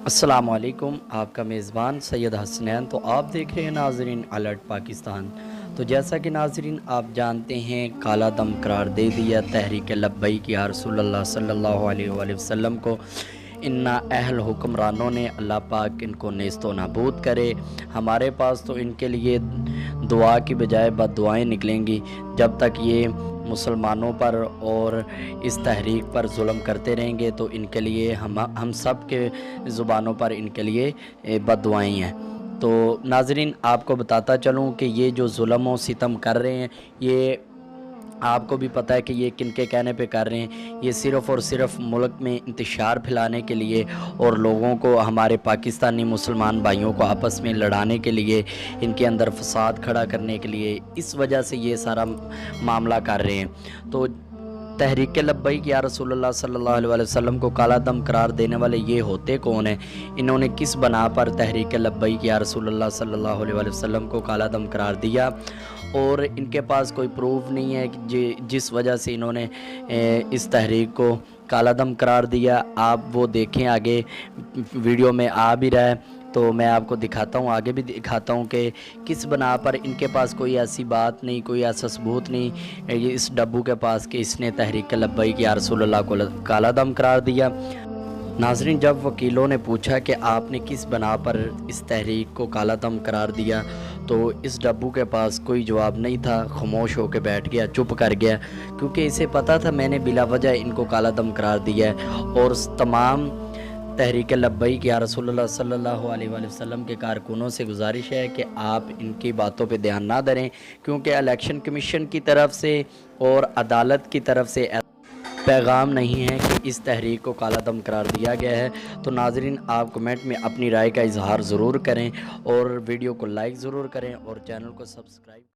السلام علیکم، آپ کا میزبان سید حسنین۔ تو آپ دیکھ رہے ہیں ناظرین الرٹ پاکستان۔ تو جیسا کہ ناظرین آپ جانتے ہیں، کالا دم قرار دے دیا تحریک لبیک یا رسول اللہ صلی اللہ علیہ وآلہ وسلم کو۔ ان اہل حکمرانوں نے، اللہ پاک ان کو نیست و نابود کرے۔ ہمارے پاس تو ان کے لیے دعا کی بجائے بد دعائیں نکلیں گی جب تک یہ مسلمانوں پر اور اس تحریک پر ظلم کرتے رہیں گے، تو ان کے لیے ہم سب کے زبانوں پر ان کے لیے بد دعائیں ہیں۔ تو ناظرین آپ کو بتاتا چلوں کہ یہ جو ظلم و ستم کر رہے ہیں، یہ آپ کو بھی پتہ ہے کہ یہ کن کے کہنے پہ کر رہے ہیں۔ یہ صرف اور صرف ملک میں انتشار پھیلانے کے لیے اور لوگوں کو، ہمارے پاکستانی مسلمان بھائیوں کو آپس میں لڑانے کے لیے، ان کے اندر فساد کھڑا کرنے کے لیے، اس وجہ سے یہ سارا معاملہ کر رہے ہیں۔ تو تحریک لبیک یا رسول اللہ صلی اللہ علیہ وسلم کو کالا دم قرار دینے والے یہ ہوتے کون ہیں؟ انہوں نے کس بنا پر تحریک لبیک یا رسول اللہ صلی اللہ علیہ وسلم کو کالا دم قرار دیا؟ اور ان کے پاس کوئی پروف نہیں ہے کہ جس وجہ سے انہوں نے اس تحریک کو کالا دم قرار دیا۔ آپ وہ دیکھیں، آگے ویڈیو میں آ بھی رہا ہے تو میں آپ کو دکھاتا ہوں، آگے بھی دکھاتا ہوں کہ کس بنا پر ان کے پاس کوئی ایسی بات نہیں، کوئی ایسا ثبوت نہیں یہ اس ڈبو کے پاس کہ اس نے تحریک لبیک یا رسول اللہ کو کالا دم قرار دیا۔ ناظرین جب وکیلوں نے پوچھا کہ آپ نے کس بنا پر اس تحریک کو کالا دم قرار دیا، تو اس ڈبو کے پاس کوئی جواب نہیں تھا، خاموش ہو کے بیٹھ گیا، چپ کر گیا، کیونکہ اسے پتہ تھا میں نے بلا وجہ ان کو کالا دم قرار دیا ہے۔ اور تمام تحریک لبیک یا رسول اللہ صلی اللہ علیہ وآلہ وسلم کے کارکنوں سے گزارش ہے کہ آپ ان کی باتوں پہ دھیان نہ دیں، کیونکہ الیکشن کمیشن کی طرف سے اور عدالت کی طرف سے پیغام نہیں ہے کہ اس تحریک کو کالا دم قرار دیا گیا ہے۔ تو ناظرین آپ کمنٹ میں اپنی رائے کا اظہار ضرور کریں اور ویڈیو کو لائک ضرور کریں اور چینل کو سبسکرائب